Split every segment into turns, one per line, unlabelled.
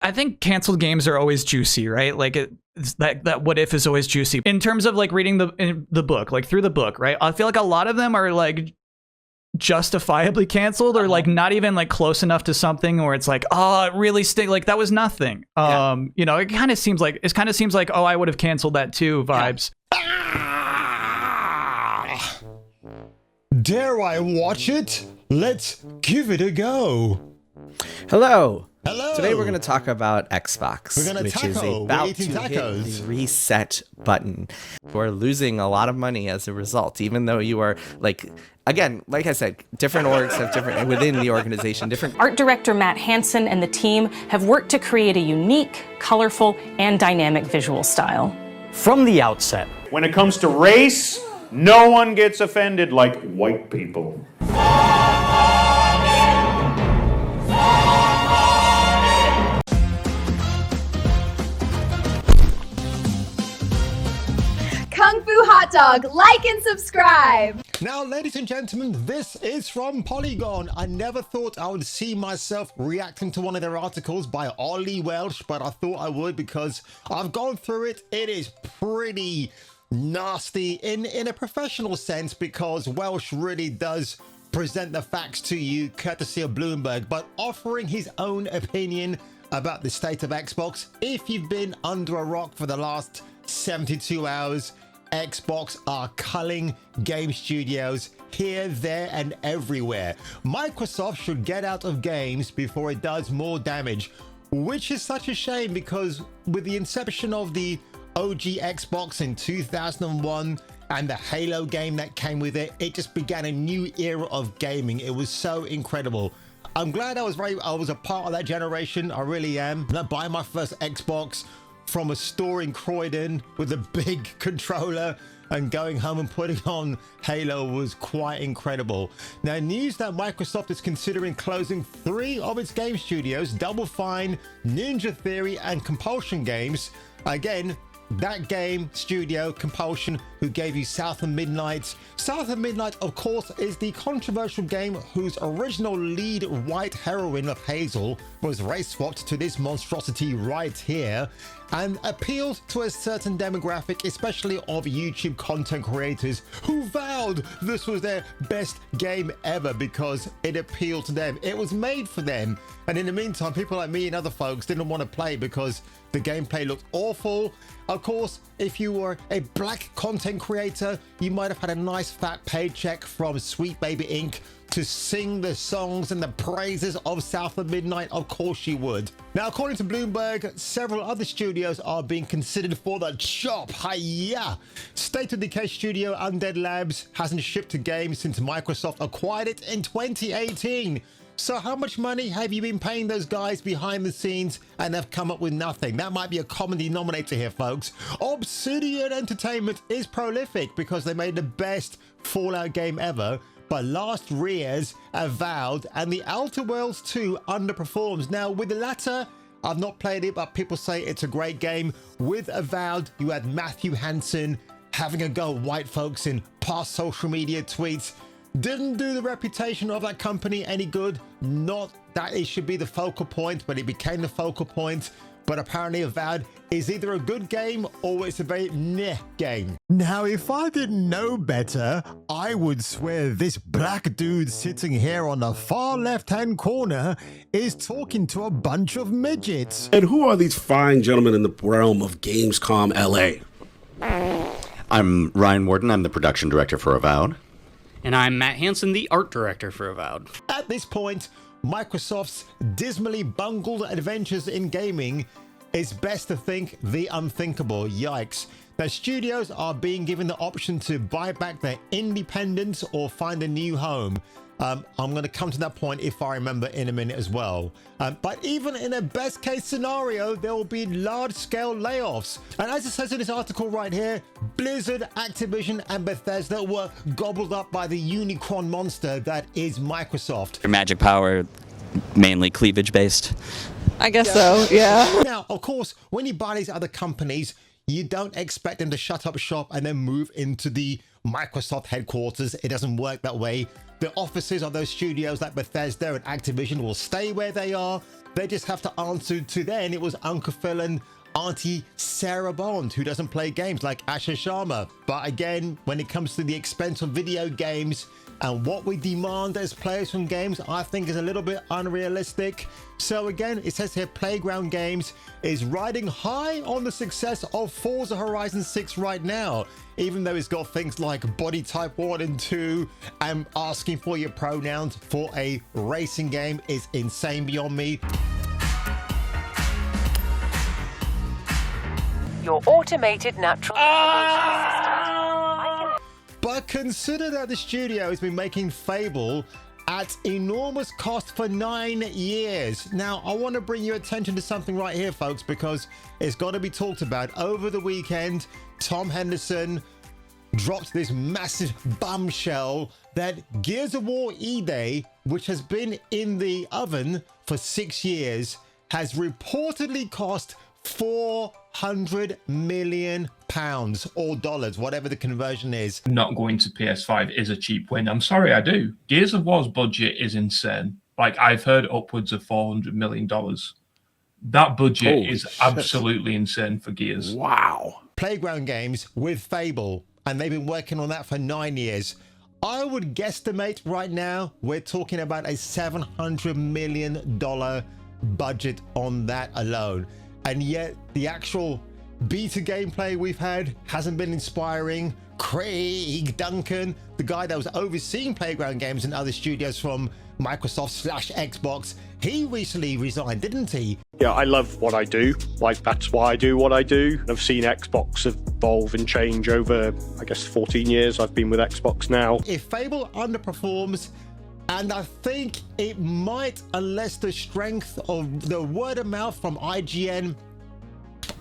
I think canceled games are always juicy, right? Like that what if is always juicy. In terms of like reading the book, like through the book, right? I feel like a lot of them are like justifiably canceled or like not even like close enough to something where it's like, oh, it really like that was nothing. You know, it kind of seems like oh, I would have canceled that too vibes.
Dare I watch it? Let's give it a go.
Hello.
Hello.
Today we're going to talk about Xbox,
which
is about to hit the reset button. We're losing a lot of money as a result, even though you are like I said, different orgs have different within the organization. Different
art director Matt Hansen and the team have worked to create a unique, colorful, and dynamic visual style.
From the outset,
when it comes to race, no one gets offended like white people.
Kung Fu Hot Dog, like and subscribe.
Now, ladies and gentlemen, this is from Polygon. I never thought I would see myself reacting to one of their articles by Ollie Welsh, but I thought I would because I've gone through it. It is pretty nasty in a professional sense because Welsh really does present the facts to you courtesy of Bloomberg, but offering his own opinion about the state of Xbox. If you've been under a rock for the last 72 hours, Xbox are culling game studios here, there, and everywhere. Microsoft should get out of games before it does more damage, which is such a shame because with the inception of the OG Xbox in 2001 and the Halo game that came with it, it just began a new era of gaming. It was so incredible. I'm glad I was a part of that generation. I really am. And I buying my first Xbox from a store in Croydon with a big controller and going home and putting on Halo was quite incredible. Now, news that Microsoft is considering closing 3 of its game studios, Double Fine, Ninja Theory, and Compulsion Games. Again, that game studio, Compulsion, who gave you South of Midnight. South of Midnight, of course, is the controversial game whose original lead white heroine of Hazel was race swapped to this monstrosity right here and appealed to a certain demographic, especially of YouTube content creators who vowed this was their best game ever because it appealed to them. It was made for them. And in the meantime, people like me and other folks didn't want to play because the gameplay looked awful. Of course, if you were a black content creator, you might have had a nice fat paycheck from Sweet Baby Inc. to sing the songs and the praises of South of Midnight. Of course you would. Now, according to Bloomberg, several other studios are being considered for the chop. Hiya! State of Decay studio Undead Labs hasn't shipped a game since Microsoft acquired it in 2018. So how much money have you been paying those guys behind the scenes and they've come up with nothing? That might be a common denominator here, folks. Obsidian Entertainment is prolific because they made the best Fallout game ever, but Last Rears, Avowed, and the Outer Worlds 2 underperforms. Now, with the latter, I've not played it, but people say it's a great game. With Avowed, you had Matthew Hansen having a go at white folks in past social media tweets. Didn't do the reputation of that company any good. Not that it should be the focal point, but it became the focal point. But apparently Avowed is either a good game or it's a very meh game. Now, if I didn't know better, I would swear this black dude sitting here on the far left-hand corner is talking to a bunch of midgets.
And who are these fine gentlemen in the realm of Gamescom LA?
I'm Ryan Warden. I'm the production director for Avowed.
And I'm Matt Hansen, the art director for Avowed.
At this point, Microsoft's dismally bungled adventures in gaming is best to think the unthinkable. Yikes. Now, studios are being given the option to buy back their independence or find a new home. I'm going to come to that point if I remember in a minute as well. But even in a best case scenario, there will be large scale layoffs. And as it says in this article right here, Blizzard, Activision, and Bethesda were gobbled up by the unicorn monster that is Microsoft.
Your magic power, mainly cleavage based.
I guess so, yeah.
Now, of course, when you buy these other companies, you don't expect them to shut up shop and then move into the Microsoft headquarters. It doesn't work that way. The offices of those studios like Bethesda and Activision will stay where they are. They just have to answer to then it was Uncle Phil and Auntie Sarah Bond, who doesn't play games like Asher Sharma. But again, when it comes to the expense of video games and what we demand as players from games, I think is a little bit unrealistic. So again, it says here Playground Games is riding high on the success of Forza Horizon 6 right now, even though it's got things like body type 1 and 2 and asking for your pronouns for a racing game is insane beyond me.
Your automated natural
But consider that the studio has been making Fable at enormous cost for 9 years. Now, I want to bring your attention to something right here, folks, because it's got to be talked about. Over the weekend, Tom Henderson dropped this massive bombshell that Gears of War E-Day, which has been in the oven for 6 years, has reportedly cost £400 million or dollars, whatever the conversion is.
Not going to PS5 is a cheap win. I'm sorry, I do. Gears of War's budget is insane. Like, I've heard upwards of $400 million. That budget is absolutely insane for Gears.
Wow. Playground Games with Fable, and they've been working on that for 9 years. I would guesstimate right now we're talking about a $700 million budget on that alone. And yet the actual beta gameplay we've had hasn't been inspiring. Craig Duncan, the guy that was overseeing Playground Games and other studios from Microsoft/Xbox, he recently resigned, didn't he?
Yeah, I love what I do. Like, that's why I do what I do. I've seen Xbox evolve and change over, I guess, 14 years I've been with Xbox now.
If Fable underperforms, and I think it might, unless the strength of the word of mouth from IGN,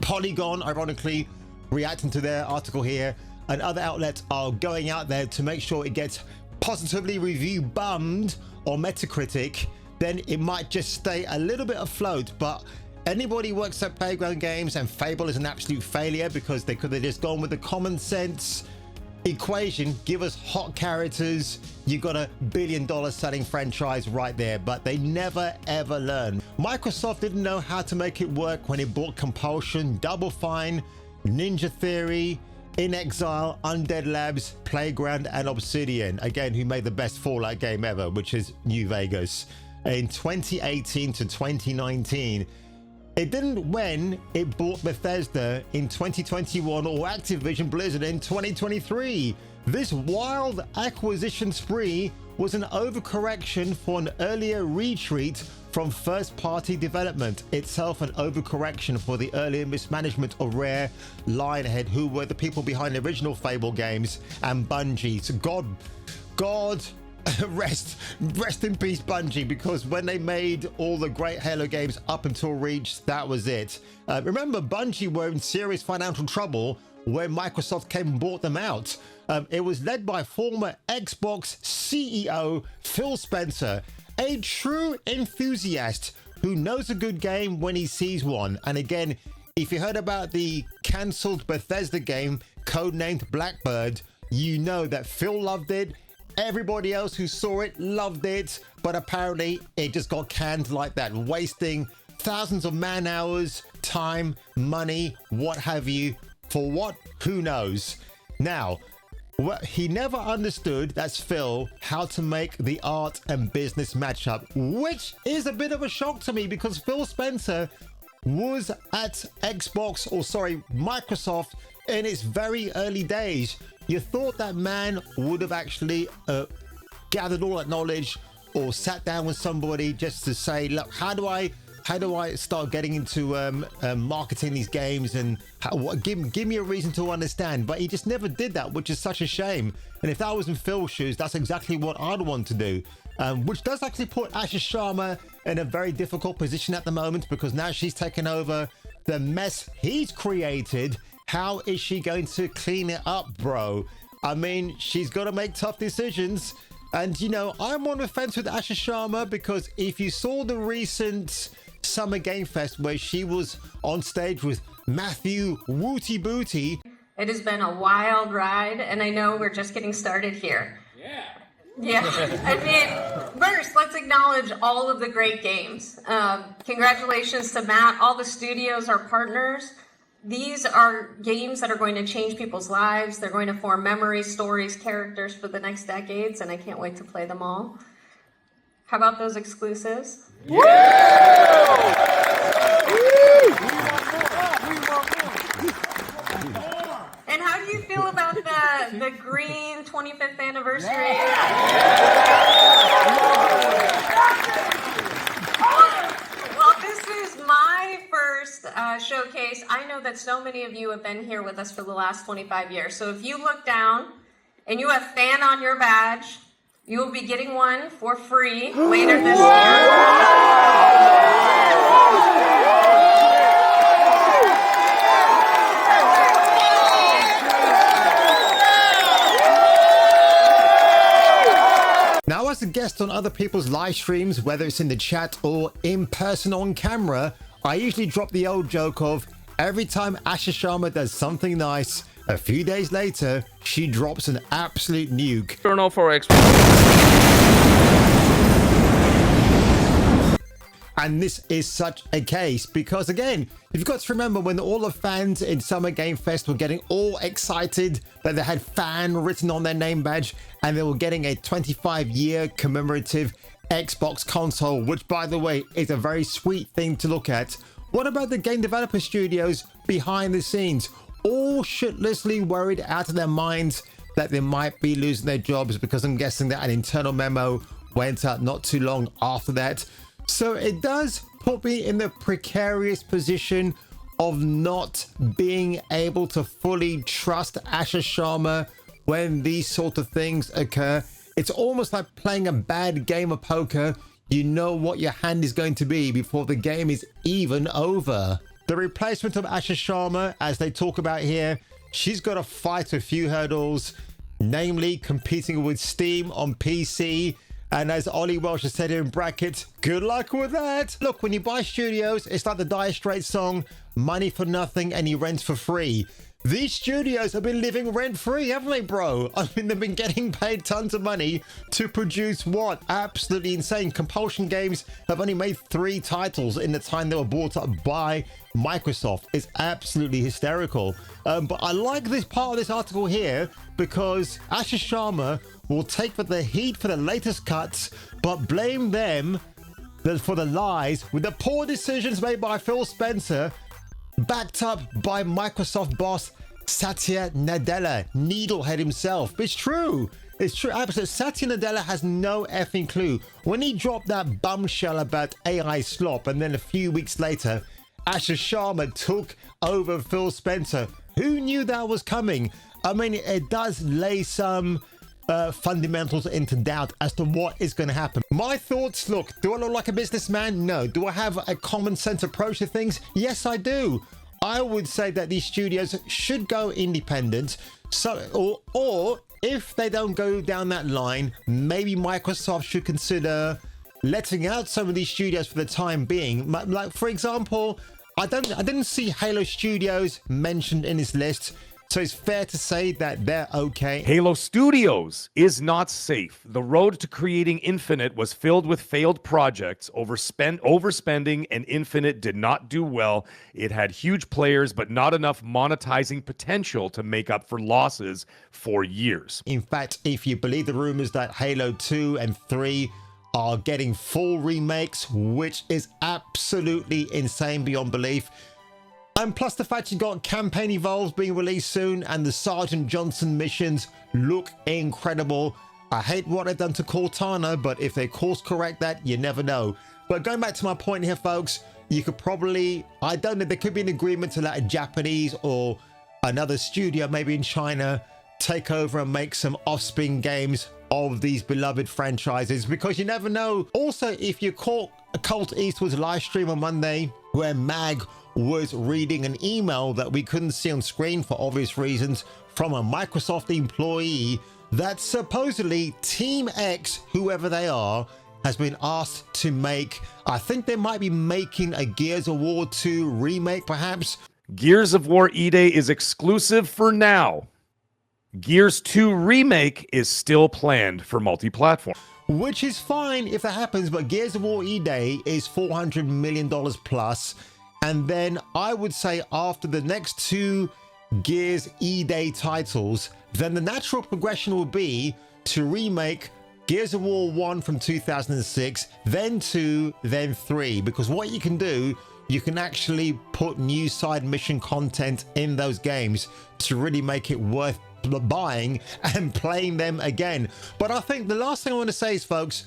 Polygon, ironically, reacting to their article here, and other outlets are going out there to make sure it gets positively review bummed or Metacritic, then it might just stay a little bit afloat. But anybody who works at Playground Games, and Fable is an absolute failure because they could have just gone with the common sense equation, give us hot characters, you got $1 billion selling franchise right there. But they never ever learn. Microsoft didn't know how to make it work when it bought Compulsion, Double Fine, Ninja Theory, In Exile, Undead Labs, Playground, and Obsidian, again, who made the best Fallout game ever, which is New Vegas, in 2018 to 2019. It didn't when it bought Bethesda in 2021 or Activision Blizzard in 2023. This wild acquisition spree was an overcorrection for an earlier retreat from first-party development, itself an overcorrection for the earlier mismanagement of Rare, Lionhead, who were the people behind the original Fable games, and Bungie. So God rest in peace, Bungie, because when they made all the great Halo games up until Reach, that was it. Remember, Bungie were in serious financial trouble when Microsoft came and bought them out. It was led by former Xbox CEO Phil Spencer, a true enthusiast who knows a good game when he sees one. And again, if you heard about the cancelled Bethesda game codenamed Blackbird, you know that Phil loved it. Everybody else who saw it loved it, but apparently it just got canned like that, wasting thousands of man hours, time, money, what have you. For what? Who knows? Now, he never understood, that's Phil, how to make the art and business match up, which is a bit of a shock to me because Phil Spencer was at Microsoft in its very early days. You thought that man would have actually gathered all that knowledge or sat down with somebody just to say, look, how do I start getting into marketing these games, and give me a reason to understand. But he just never did that, which is such a shame. And if that was in Phil's shoes, that's exactly what I'd want to do. Which does actually put Asher Sharma in a very difficult position at the moment, because now she's taken over the mess he's created. How is she going to clean it up, bro? I mean, she's got to make tough decisions. And, you know, I'm on the fence with Asher Sharma because if you saw the recent Summer Game Fest where she was on stage with Matthew Wooty Booty.
It has been a wild ride, and I know we're just getting started here. Yeah, I mean, first, let's acknowledge all of the great games. Congratulations to Matt, all the studios, our partners. These are games that are going to change people's lives. They're going to form memories, stories, characters for the next decades, and I can't wait to play them all. How about those exclusives? And how do you feel about the green 25th anniversary? Well, this is my first showcase. I know that so many of you have been here with us for the last 25 years. So if you look down and you have fan on your badge, you will be getting one for free later this year.
Now, as a guest on other people's live streams, whether it's in the chat or in person on camera, I usually drop the old joke of every time Asha Sharma does something nice, a few days later, she drops an absolute nuke.
Turn for X.
And this is such a case because, again, you've got to remember when all the fans in Summer Game Fest were getting all excited that they had fan written on their name badge and they were getting a 25-year commemorative Xbox console, which, by the way, is a very sweet thing to look at. What about the game developer studios behind the scenes? All shitlessly worried out of their minds that they might be losing their jobs because I'm guessing that an internal memo went out not too long after that. So it does put me in the precarious position of not being able to fully trust Asha Sharma when these sort of things occur. It's almost like playing a bad game of poker. You know what your hand is going to be before the game is even over. The replacement of Asha Sharma, as they talk about here, she's got to fight a few hurdles, namely competing with Steam on PC. And as Ollie Welsh has said in brackets, good luck with that. Look, when you buy studios, it's like the Dire Straits song, money for nothing, any rent for free. These studios have been living rent-free, haven't they, bro? I mean, they've been getting paid tons of money to produce what? Absolutely insane. Compulsion Games have only made 3 titles in the time they were bought up by Microsoft. It's absolutely hysterical. But I like this part of this article here because Asha Sharma will take the heat for the latest cuts, but blame them for the lies with the poor decisions made by Phil Spencer, backed up by Microsoft boss Satya Nadella, Needlehead himself. It's true. It's true. Absolutely. Satya Nadella has no effing clue. When he dropped that bombshell about AI slop, and then a few weeks later, Asha Sharma took over Phil Spencer. Who knew that was coming? I mean, it does lay some fundamentals into doubt as to what is going to happen. My thoughts, look, do I look like a businessman? No. Do I have a common sense approach to things? Yes, I do. I would say that these studios should go independent. So, or if they don't go down that line, maybe Microsoft should consider letting out some of these studios for the time being. Like, for example, I didn't see Halo Studios mentioned in this list. So it's fair to say that they're okay.
Halo Studios is not safe. The road to creating Infinite was filled with failed projects, overspending, and Infinite did not do well. It had huge players, but not enough monetizing potential to make up for losses for years.
In fact, if you believe the rumors that Halo 2 and 3 are getting full remakes, which is absolutely insane beyond belief. And plus the fact you got Campaign Evolved being released soon and the Sergeant Johnson missions look incredible. I hate what they've done to Cortana, but if they course correct that, you never know. But going back to my point here, folks, you could probably, I don't know, there could be an agreement to let a Japanese or another studio, maybe in China, take over and make some offspring games of these beloved franchises, because you never know. Also, if you caught Colt Eastwood's live stream on Monday, where Mag was reading an email that we couldn't see on screen for obvious reasons from a Microsoft employee that supposedly Team X, whoever they are, has been asked to make, I think they might be making a Gears of War 2 remake perhaps.
Gears of War E-Day is exclusive for now. Gears 2 Remake is still planned for multi-platform.
Which is fine if that happens, but Gears of War E-Day is $400 million plus. And then I would say after the next 2 Gears E-Day titles, then the natural progression would be to remake Gears of War 1 from 2006, then 2, then 3. Because what you can do, you can actually put new side mission content in those games to really make it worth buying and playing them again. But I think the last thing I want to say is, folks,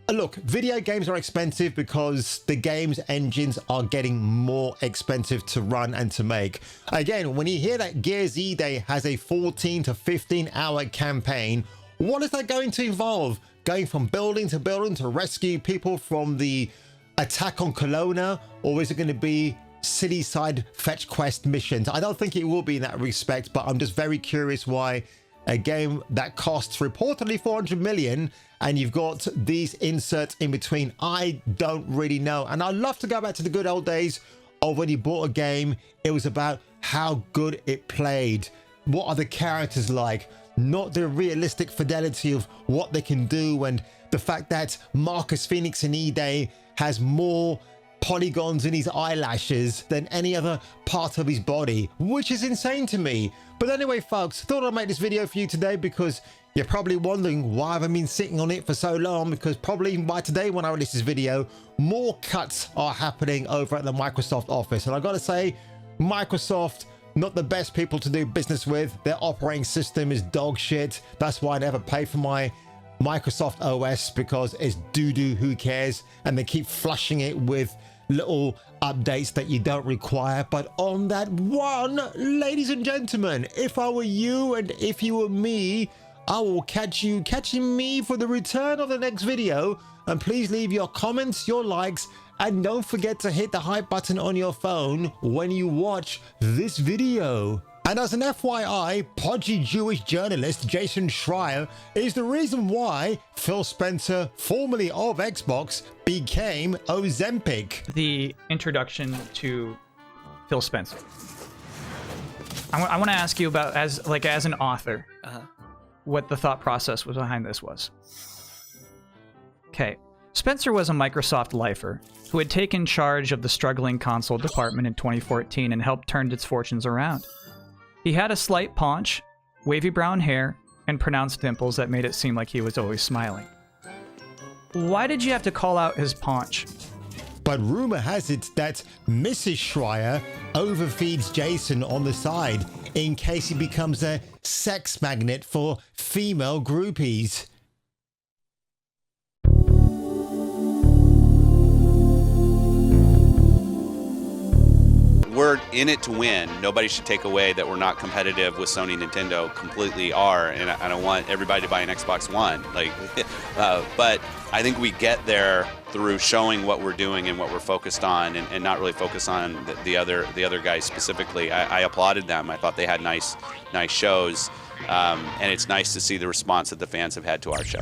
look, video games are expensive because the games engines are getting more expensive to run and to make. Again, when you hear that Gears E-Day has a 14 to 15 hour campaign, what is that going to involve? Going from building to rescue people from the attack on Kelowna? Or is it going to be city side fetch quest missions? I don't think it will be in that respect, but I'm just very curious why a game that costs reportedly 400 million and you've got these inserts in between, I don't really know. And I'd love to go back to the good old days of when you bought a game, it was about how good it played. What are the characters like? Not the realistic fidelity of what they can do, and the fact that Marcus Phoenix in E-Day has more polygons in his eyelashes than any other part of his body, which is insane to me. But anyway, folks, thought I'd make this video for you today because you're probably wondering why I've been sitting on it for so long, because probably by today when I release this video, more cuts are happening over at the Microsoft office. And I gotta say, Microsoft, not the best people to do business with. Their operating system is dog shit. That's why I never pay for my Microsoft OS, because it's doo-doo, who cares? And they keep flushing it with little updates that you don't require. But on that one, ladies and gentlemen, if I were you and if you were me, I will catch you catching me for the return of the next video. And please leave your comments, your likes, and don't forget to hit the hype button on your phone when you watch this video. And as an FYI, podgy Jewish journalist Jason Schreier is the reason why Phil Spencer, formerly of Xbox, became Ozempic.
The introduction to Phil Spencer. I want to ask you about, as an author, what the thought process was behind this was. Okay, Spencer was a Microsoft lifer who had taken charge of the struggling console department in 2014 and helped turn its fortunes around. He had a slight paunch, wavy brown hair, and pronounced dimples that made it seem like he was always smiling. Why did you have to call out his paunch?
But rumor has it that Mrs. Schreier overfeeds Jason on the side in case he becomes a sex magnet for female groupies.
We're in it to win. Nobody should take away that we're not competitive with Sony and Nintendo. Completely are, and I don't want everybody to buy an Xbox One. But I think we get there through showing what we're doing and what we're focused on, and not really focus on the other guys specifically. I applauded them. I thought they had nice shows, and it's nice to see the response that the fans have had to our show.